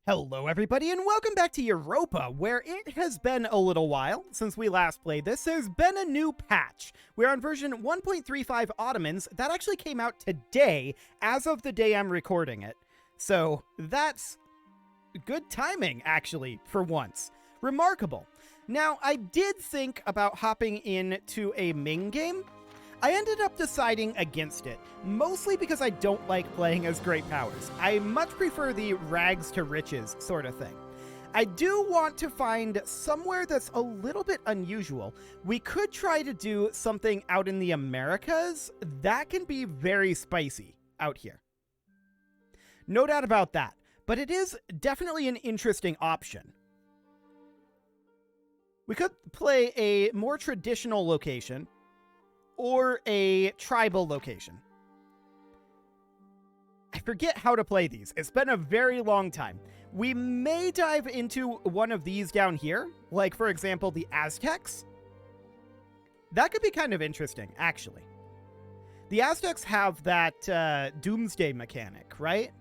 Hello everybody and welcome back to Europa, where it has been a little while since we last played this. There's been a new patch. We're on version 1.35 Ottomans. That actually came out today, as of the day I'm recording it. So that's good timing, actually, for once. Remarkable. Now, I did think about hopping into a Ming game. I ended up deciding against it, mostly because I don't like playing as great powers. I much prefer the rags to riches sort of thing. I do want to find somewhere that's a little bit unusual. We could try to do something out in the Americas. That can be very spicy out here. No doubt about that, but it is definitely an interesting option. We could play a more traditional location, or a tribal location. I forget how to play these. It's been a very long time. We may dive into one of these down here, like, for example, the Aztecs. That could be kind of interesting, actually. The Aztecs have that doomsday mechanic, right?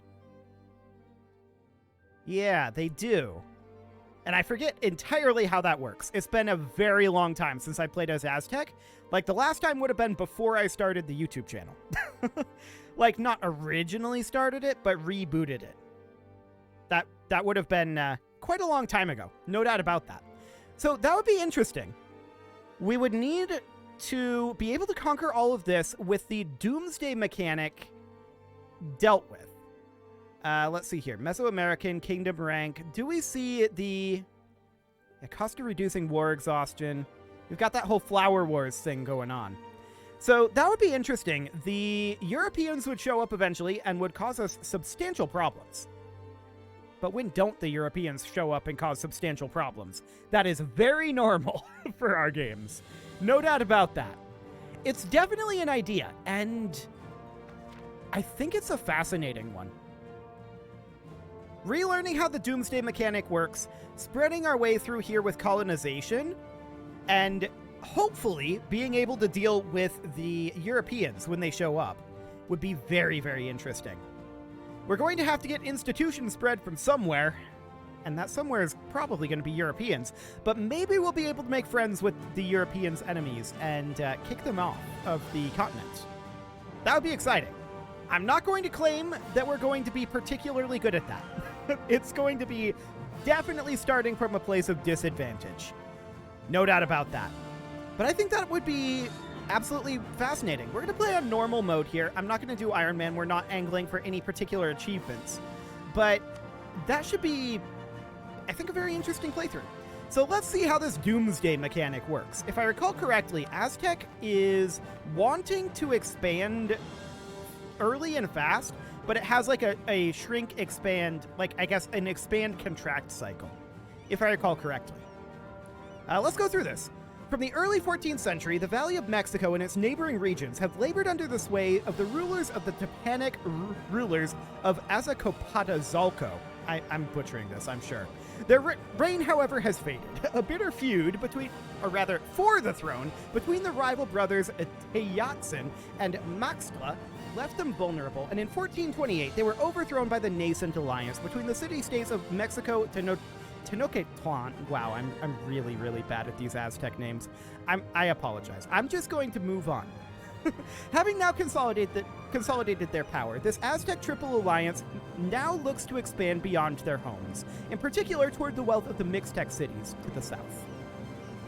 Yeah, they do. And I forget entirely how that works. It's been a very long time since I played as Aztec. Like, the last time would have been before I started the YouTube channel. Like, not originally started it, but rebooted it. That would have been quite a long time ago. No doubt about that. So that would be interesting. We would need to be able to conquer all of this with the Doomsday mechanic dealt with. Let's see here. Mesoamerican Kingdom rank. Do we see the cost of reducing war exhaustion? We've got that whole Flower Wars thing going on. So that would be interesting. The Europeans would show up eventually and would cause us substantial problems. But when don't the Europeans show up and cause substantial problems? That is very normal for our games. No doubt about that. It's definitely an idea, and I think it's a fascinating one. Relearning how the Doomsday mechanic works, spreading our way through here with colonization, and hopefully being able to deal with the Europeans when they show up would be very, very interesting. We're going to have to get institutions spread from somewhere, and that somewhere is probably going to be Europeans, but maybe we'll be able to make friends with the Europeans' enemies and kick them off of the continent. That would be exciting. I'm not going to claim that we're going to be particularly good at that. It's going to be definitely starting from a place of disadvantage. No doubt about that. But I think that would be absolutely fascinating. We're going to play on normal mode here. I'm not going to do Iron Man. We're not angling for any particular achievements. But that should be, I think, a very interesting playthrough. So let's see how this Doomsday mechanic works. If I recall correctly, Aztec is wanting to expand early and fast, but it has like a shrink expand, like I guess an expand contract cycle, if I recall correctly. Let's go through this. From the early 14th century, the Valley of Mexico and its neighboring regions have labored under the sway of the rulers of the Tepanic rulers of Azcapotzalco. I'm butchering this, I'm sure. Their reign, however, has faded. A bitter feud between, or rather, for the throne, between the rival brothers Teyatzin and Maxtla left them vulnerable, and in 1428 they were overthrown by the nascent alliance between the city-states of Mexico, Tenochtitlan. Wow, I'm really, really bad at these Aztec names. I apologize. I'm just going to move on. Having now consolidated their power, this Aztec Triple Alliance now looks to expand beyond their homes, in particular toward the wealth of the Mixtec cities to the south.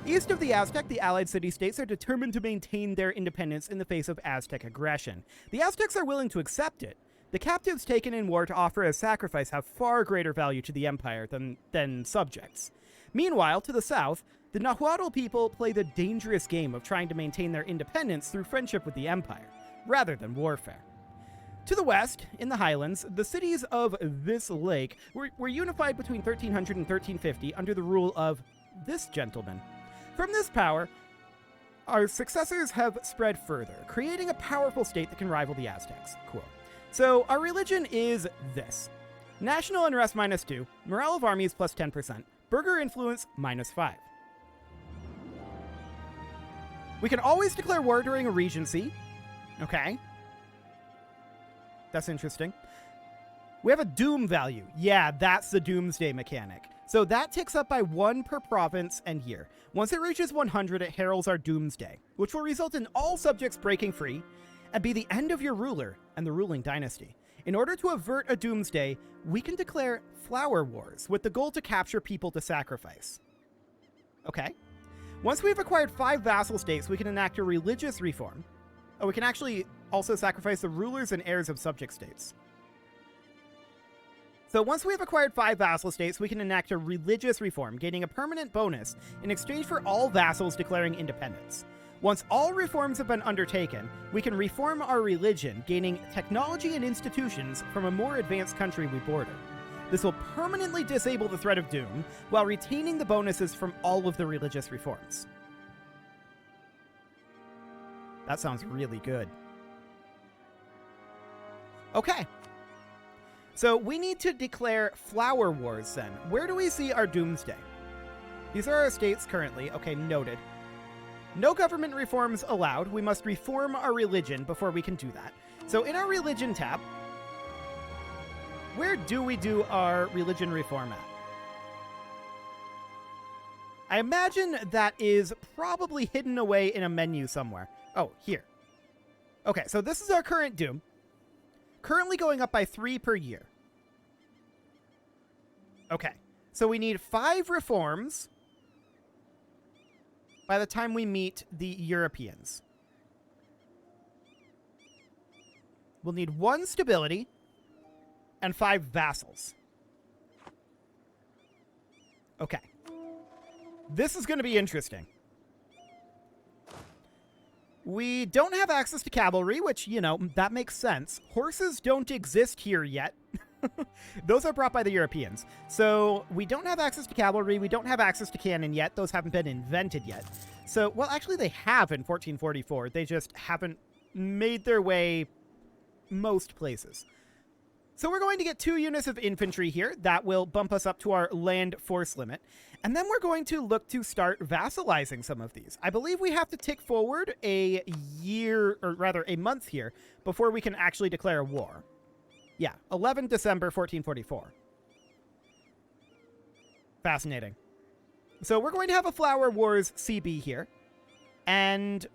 East of the Aztec, the allied city-states are determined to maintain their independence in the face of Aztec aggression. The Aztecs are willing to accept it. The captives taken in war to offer as sacrifice have far greater value to the empire than subjects. Meanwhile, to the south, the Nahuatl people play the dangerous game of trying to maintain their independence through friendship with the empire, rather than warfare. To the west, in the highlands, the cities of this lake were unified between 1300 and 1350 under the rule of this gentleman. From this power, our successors have spread further, creating a powerful state that can rival the Aztecs. Cool. So our religion is this. National unrest -2, morale of armies plus 10%, burgher influence -5. We can always declare war during a regency. Okay. That's interesting. We have a doom value. Yeah, that's the doomsday mechanic. So that ticks up by 1 per province and year. Once it reaches 100, it heralds our doomsday, which will result in all subjects breaking free and be the end of your ruler and the ruling dynasty. In order to avert a doomsday, we can declare flower wars with the goal to capture people to sacrifice. Okay. Once we've acquired 5 vassal states, we can enact a religious reform. Oh, we can actually also sacrifice the rulers and heirs of subject states. So once we have acquired 5 vassal states, we can enact a religious reform, gaining a permanent bonus in exchange for all vassals declaring independence. Once all reforms have been undertaken, we can reform our religion, gaining technology and institutions from a more advanced country we border. This will permanently disable the threat of doom, while retaining the bonuses from all of the religious reforms. That sounds really good. Okay. So we need to declare flower wars then. Where do we see our doomsday? These are our states currently. Okay, noted. No government reforms allowed. We must reform our religion before we can do that. So in our religion tab, where do we do our religion reform at? I imagine that is probably hidden away in a menu somewhere. Oh, here. Okay, so this is our current doom. Currently going up by 3 per year. Okay, so we need 5 reforms by the time we meet the Europeans. We'll need 1 stability and 5 vassals. Okay. This is going to be interesting. We don't have access to cavalry, which, you know, that makes sense. Horses don't exist here yet. Those are brought by the Europeans. So we don't have access to cavalry. We don't have access to cannon yet. Those haven't been invented yet. So, well, actually they have in 1444. They just haven't made their way most places. So we're going to get 2 units of infantry here. That will bump us up to our land force limit. And then we're going to look to start vassalizing some of these. I believe we have to tick forward a year, or rather a month here, before we can actually declare a war. Yeah, 11 December 1444. Fascinating. So we're going to have a Flower Wars CB here. And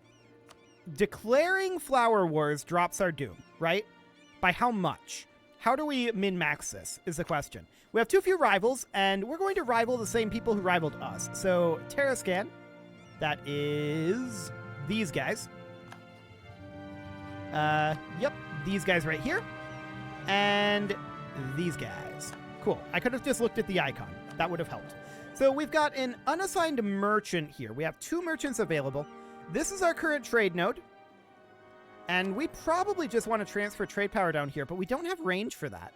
declaring Flower Wars drops our doom, right? By how much? How do we min-max this, is the question. We have too few rivals, and we're going to rival the same people who rivaled us. So, Terrascan, that is these guys. Yep, these guys right here. And these guys. Cool. I could have just looked at the icon. That would have helped. So we've got an unassigned merchant here. We have 2 merchants available. This is our current trade node. And we probably just want to transfer trade power down here, but we don't have range for that.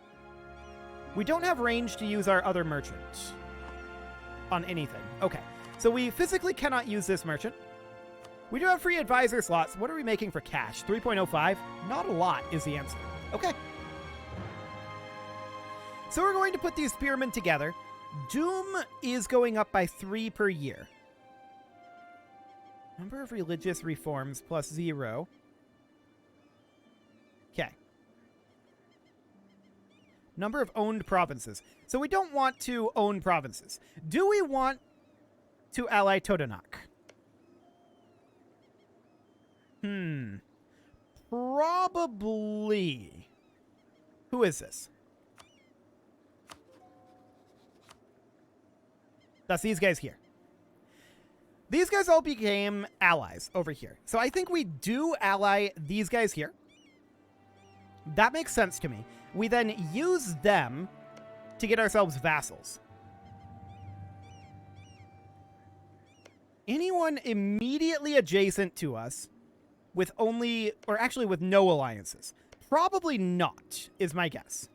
We don't have range to use our other merchant on anything. Okay, so we physically cannot use this merchant. We do have free advisor slots. What are we making for cash? 3.05? Not a lot is the answer. Okay. So we're going to put these spearmen together. Doom is going up by 3 per year. Number of religious reforms plus 0. Okay. Number of owned provinces. So we don't want to own provinces. Do we want to ally Totonac? Probably. Who is this? That's these guys here. These guys all became allies over here. So I think we do ally these guys here. That makes sense to me. We then use them to get ourselves vassals. Anyone immediately adjacent to us with only, or actually with no alliances? Probably not, is my guess.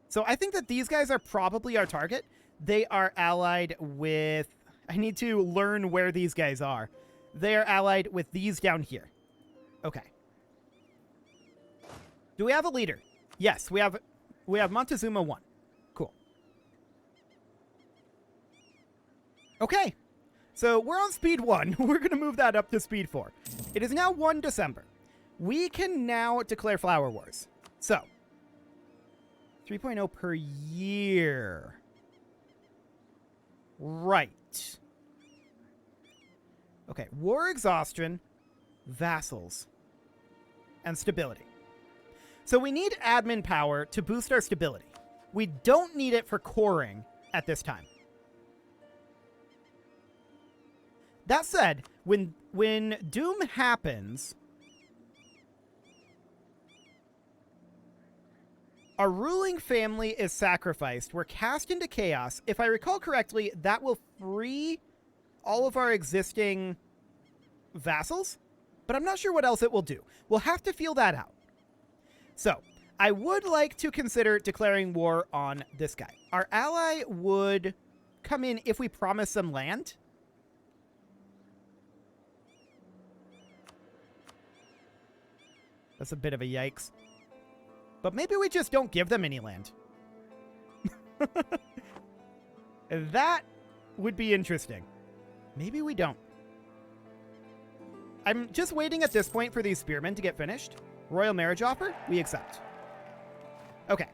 So I think that these guys are probably our target. They are allied with... I need to learn where these guys are. They are allied with these down here. Okay. Do we have a leader? Yes, we have Montezuma 1. Cool. Okay. So we're on speed 1. We're going to move that up to speed 4. It is now 1 December. we can now declare flower wars. So, 3.0 per year. Right. Okay, war exhaustion, vassals, and stability. So we need admin power to boost our stability. We don't need it for coring at this time. That said, when Doom happens, a ruling family is sacrificed. We're cast into chaos. If I recall correctly, that will free all of our existing vassals, but I'm not sure what else it will do. We'll have to feel that out. So, I would like to consider declaring war on this guy. Our ally would come in if we promise them land. That's a bit of a yikes. But maybe we just don't give them any land. That would be interesting. Maybe we don't. I'm just waiting at this point for these spearmen to get finished. Royal marriage offer? We accept. Okay.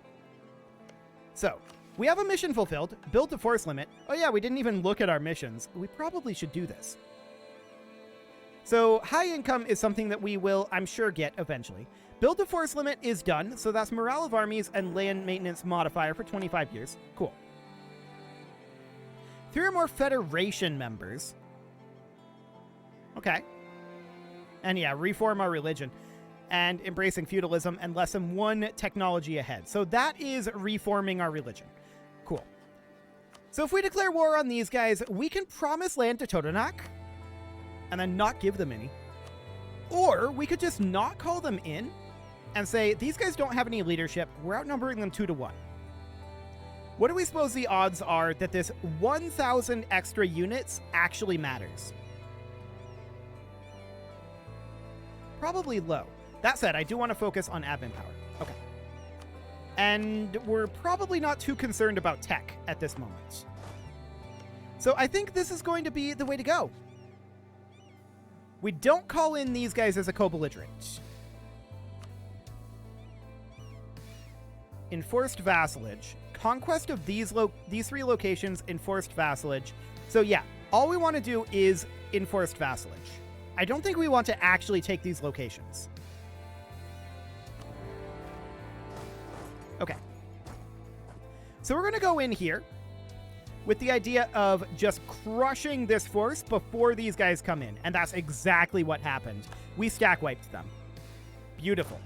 So, we have a mission fulfilled. Build the force limit. Oh yeah, we didn't even look at our missions. We probably should do this. So, high income is something that we will, I'm sure, get eventually. Build the force limit is done, so that's morale of armies and land maintenance modifier for 25 years. Cool. 3 or more Federation members. Okay. And yeah, reform our religion. And embracing feudalism and less than 1 technology ahead. So that is reforming our religion. Cool. So if we declare war on these guys, we can promise land to Totonac and then not give them any. Or we could just not call them in and say, these guys don't have any leadership. We're outnumbering them 2 to 1. What do we suppose the odds are that this 1,000 extra units actually matters? Probably low. That said, I do want to focus on admin power. Okay. And we're probably not too concerned about tech at this moment. So I think this is going to be the way to go. We don't call in these guys as a co-belligerent. Enforced vassalage. Conquest of these 3 locations, enforced vassalage. So yeah, all we want to do is enforced vassalage. I don't think we want to actually take these locations. Okay. So we're going to go in here with the idea of just crushing this force before these guys come in. And that's exactly what happened. We stack wiped them. Beautiful.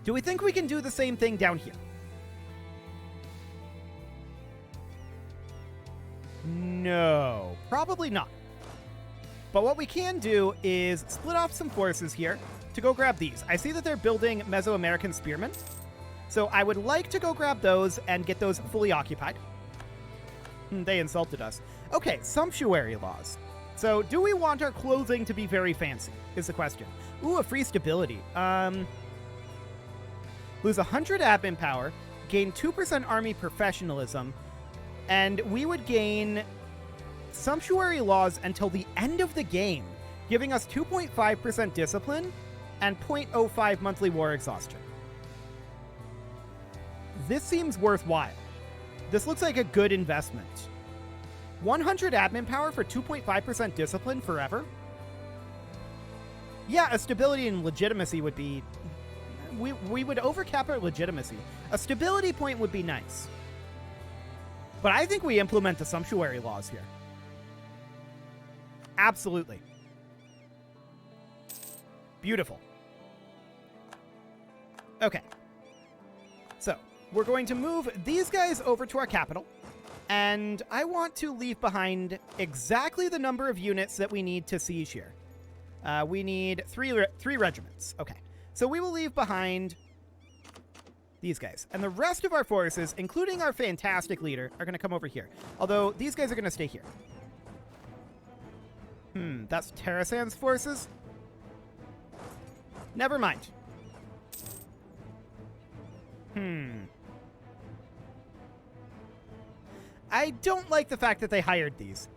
Do we think we can do the same thing down here? No, probably not. But what we can do is split off some forces here to go grab these. I see that they're building Mesoamerican spearmen. So I would like to go grab those and get those fully occupied. They insulted us. Okay, sumptuary laws. So do we want our clothing to be very fancy is the question. Ooh, a free stability. Lose 100 admin power, gain 2% army professionalism, and we would gain sumptuary laws until the end of the game, giving us 2.5% discipline and 0.05 monthly war exhaustion. This seems worthwhile. This looks like a good investment. 100 admin power for 2.5% discipline forever? Yeah, a stability and legitimacy would be... We would overcap our legitimacy. A stability point would be nice. But I think we implement the sumptuary laws here. Absolutely. Beautiful. Okay. So, we're going to move these guys over to our capital. And I want to leave behind exactly the number of units that we need to siege here. We need three regiments. Okay. So we will leave behind these guys. And the rest of our forces, including our fantastic leader, are going to come over here. Although, these guys are going to stay here. That's Terrasan's forces? Never mind. I don't like the fact that they hired these.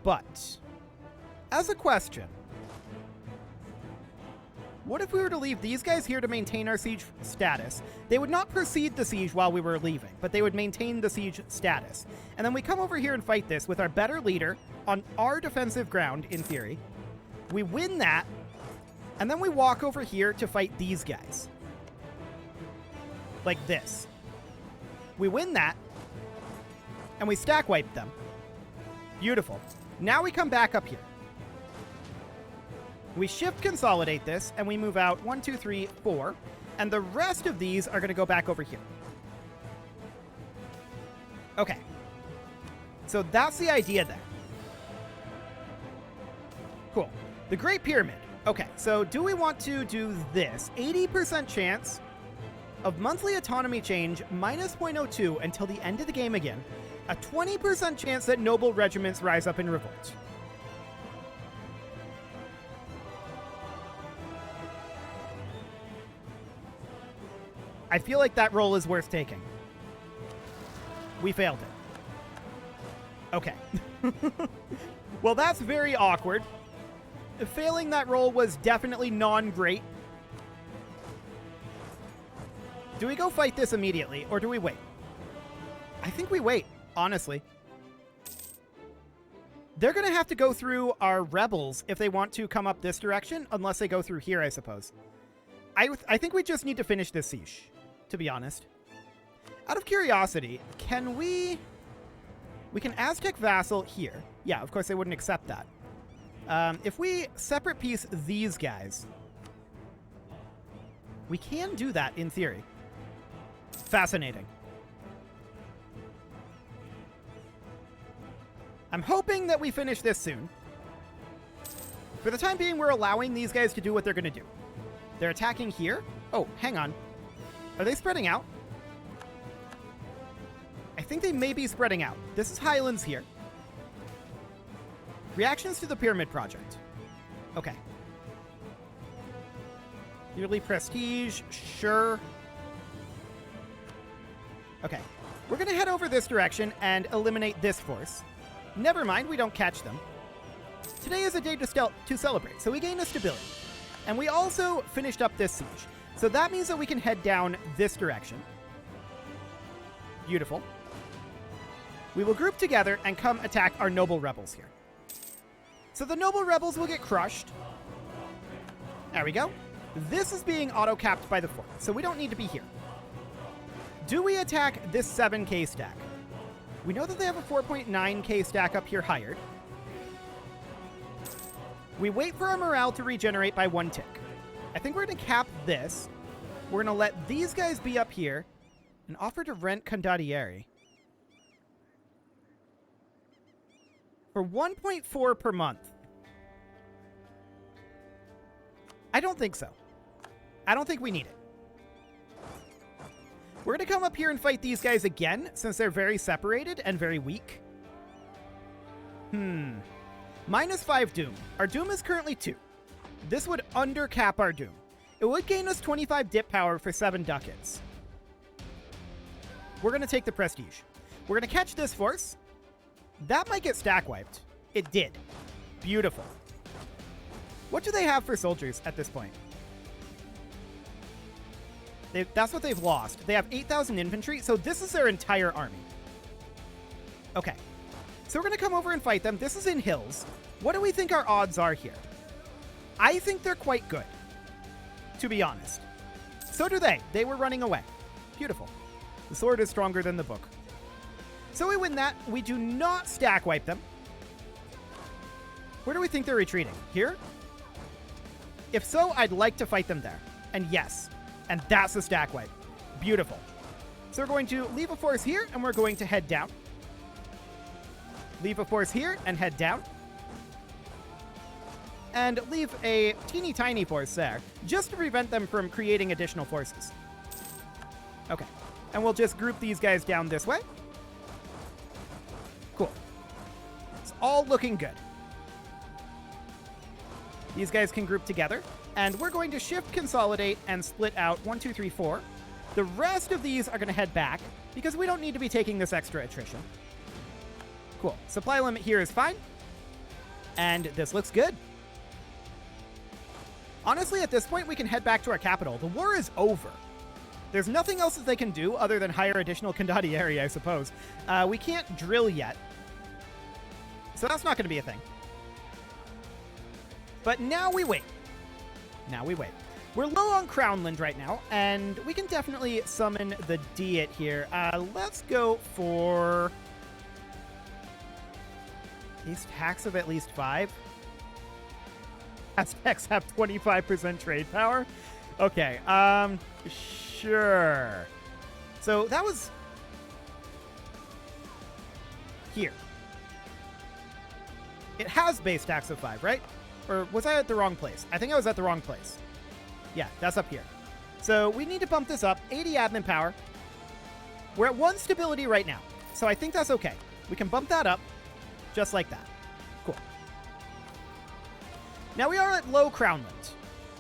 But, as a question, What if we were to leave these guys here to maintain our siege status? They would not proceed the siege while we were leaving, but they would maintain the siege status. And then we come over here and fight this with our better leader on our defensive ground, in theory. We win that, and then we walk over here to fight these guys. Like this. We win that, and we stack wipe them. Beautiful. Now we come back up here. We shift consolidate this, and we move out 1, 2, 3, 4. And the rest of these are going to go back over here. Okay. So that's the idea there. Cool. The Great Pyramid. Okay, so do we want to do this? 80% chance of monthly autonomy change minus 0.02 until the end of the game again. A 20% chance that noble regiments rise up in revolt. I feel like that roll is worth taking. We failed it. Okay. Well, that's very awkward. Failing that roll was definitely non-great. Do we go fight this immediately, or do we wait? I think we wait, honestly. They're going to have to go through our rebels if they want to come up this direction, unless they go through here, I suppose. I think we just need to finish this siege, to be honest. Out of curiosity, can we... We can Aztec vassal here. Yeah, of course they wouldn't accept that. If we separate piece these guys, we can do that in theory. Fascinating. I'm hoping that we finish this soon. For the time being, we're allowing these guys to do what they're going to do. They're attacking here. Oh, hang on. Are they spreading out? I think they may be spreading out. This is Highlands here. Reactions to the Pyramid Project. Okay. Yearly prestige. Sure. Okay. We're going to head over this direction and eliminate this force. Never mind, we don't catch them. Today is a day to celebrate, so we gain a stability. And we also finished up this siege. So that means that we can head down this direction. Beautiful. We will group together and come attack our noble rebels here. So the noble rebels will get crushed. There we go. This is being auto-capped by the fort, so we don't need to be here. Do we attack this 7k stack? We know that they have a 4.9k stack up here hired. We wait for our morale to regenerate by 1 tick. I think we're going to cap this. We're going to let these guys be up here and offer to rent Condottieri. For 1.4 per month. I don't think so. I don't think we need it. We're going to come up here and fight these guys again, since they're very separated and very weak. Minus 5 Doom. Our Doom is currently 2. This would undercap our Doom. It would gain us 25 dip power for 7 ducats. We're going to take the prestige. We're going to catch this force. That might get stack wiped. It did. Beautiful. What do they have for soldiers at this point? That's what they've lost. They have 8,000 infantry, so this is their entire army. Okay. So we're going to come over and fight them. This is in hills. What do we think our odds are here? I think they're quite good, to be honest. So do they. They were running away. Beautiful. The sword is stronger than the book. So we win that. We do not stack wipe them. Where do we think they're retreating? Here? If so, I'd like to fight them there. And yes. And that's a stack wipe. Beautiful. So we're going to leave a force here, and we're going to head down. Leave a force here and head down. And leave a teeny tiny force there, just to prevent them from creating additional forces. Okay. And we'll just group these guys down this way. Cool. It's all looking good. These guys can group together. And we're going to shift, consolidate, and split out 1, 2, 3, 4. The rest of these are going to head back, because we don't need to be taking this extra attrition. Cool. Supply limit here is fine. And this looks good. Honestly, at this point, we can head back to our capital. The war is over. There's nothing else that they can do other than hire additional condottieri, I suppose. We can't drill yet, so that's not going to be a thing. But now we wait. Now we wait. We're low on Crownland right now, and we can definitely summon the Diet here. Let's go for... These tax of at least 5. Aztecs have 25% trade power. Okay, sure. So that was here. It has base tax of 5, right? Or was I at the wrong place? I think I was at the wrong place. Yeah, that's up here. So we need to bump this up. 80 admin power. We're at 1 stability right now, so I think that's okay. We can bump that up just like that. Cool. Now we are at low Crownland.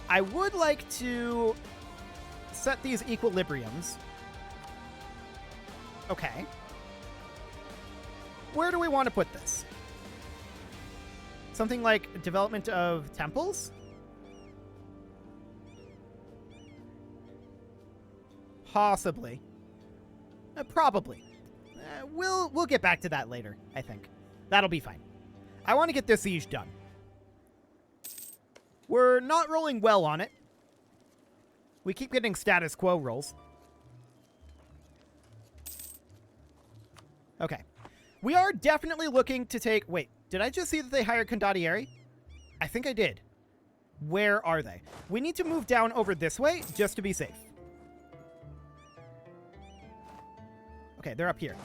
I would like to set these equilibriums. Okay. Where do we want to put this? Something like development of temples? Possibly. Probably. We'll get back to that later, I think. That'll be fine. I want to get this siege done. We're not rolling well on it. We keep getting status quo rolls. Okay. We are definitely looking to take... Wait, did I just see that they hired condottieri? I think I did. Where are they? We need to move down over this way just to be safe. Okay, they're up here.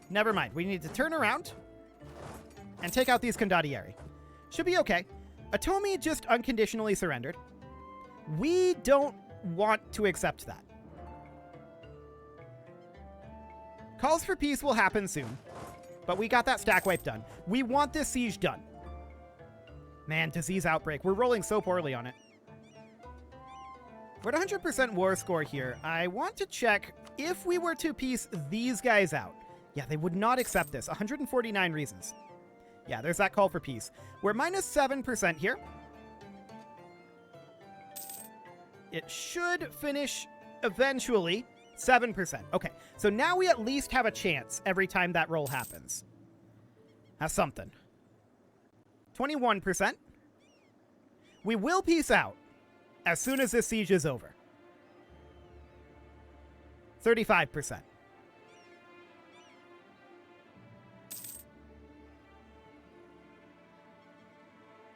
Never mind. We need to turn around and take out these condottieri. Should be okay. Atomi just unconditionally surrendered. We don't want to accept that. Calls for peace will happen soon, but we got that stack wipe done. We want this siege done. Man, disease outbreak. We're rolling so poorly on it. We're at 100% war score here. I want to check if we were to piece these guys out. Yeah, they would not accept this. 149 reasons. Yeah, there's that call for peace. We're minus 7% here. It should finish eventually. 7%. Okay, so now we at least have a chance every time that roll happens. That's something. 21%. We will peace out as soon as this siege is over. 35%.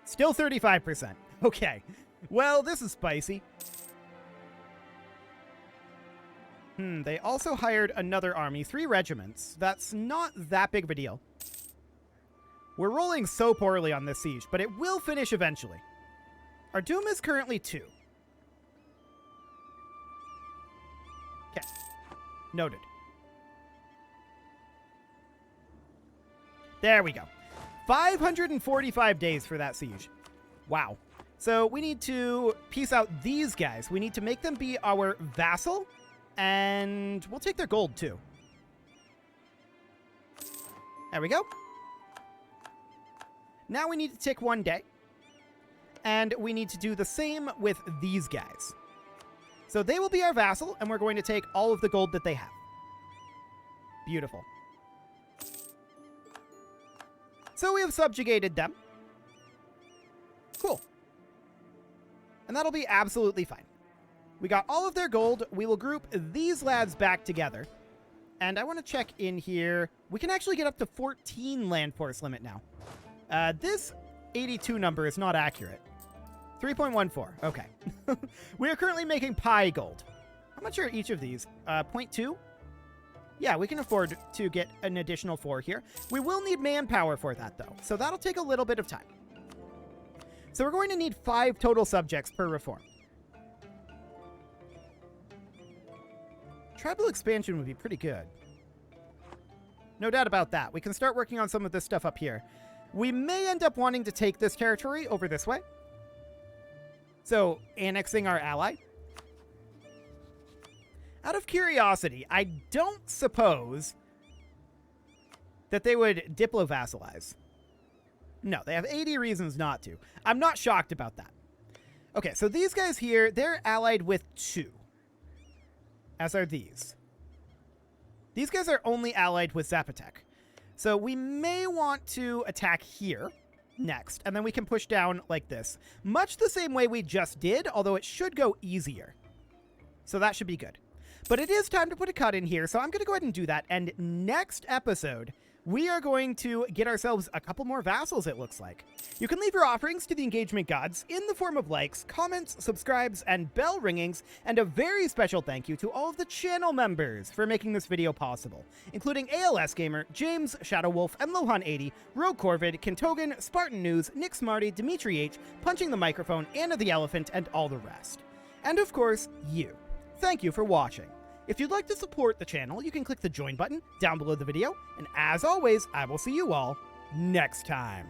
Still 35%. Okay. Well, this is spicy. They also hired another army, 3 regiments. That's not that big of a deal. We're rolling so poorly on this siege, but it will finish eventually. Our doom is currently 2. Okay. Noted. There we go. 545 days for that siege. Wow. So we need to piece out these guys. We need to make them be our vassal, and we'll take their gold too. There we go. Now we need to tick 1 day, and we need to do the same with these guys. So they will be our vassal, and we're going to take all of the gold that they have. Beautiful. So we have subjugated them. Cool. And that'll be absolutely fine. We got all of their gold. We will group these lads back together. And I want to check in here. We can actually get up to 14 land force limit now. This 82 number is not accurate. 3.14. Okay. We are currently making pi gold. How much are each of these? 0.2? Yeah, we can afford to get an additional 4 here. We will need manpower for that, though. So that'll take a little bit of time. So we're going to need 5 total subjects per reform. Tribal expansion would be pretty good. No doubt about that. We can start working on some of this stuff up here. We may end up wanting to take this territory over this way. So, annexing our ally. Out of curiosity, I don't suppose that they would diplo-vassalize. No, they have 80 reasons not to. I'm not shocked about that. Okay, so these guys here, they're allied with 2. As are these. These guys are only allied with Zapotec. So we may want to attack here next, and then we can push down like this. Much the same way we just did, although it should go easier. So that should be good. But it is time to put a cut in here, so I'm going to go ahead and do that. And next episode, we are going to get ourselves a couple more vassals, it looks like. You can leave your offerings to the engagement gods in the form of likes, comments, subscribes, and bell ringings, and a very special thank you to all of the channel members for making this video possible, including ALS Gamer, James, Shadow Wolf, Mlohan80, Rogue Corvid, Kentogan, Spartan News, Nick Smarty, Dimitri H, Punching the Microphone, Anna the Elephant, and all the rest. And of course, you. Thank you for watching. If you'd like to support the channel, you can click the join button down below the video, and as always, I will see you all next time.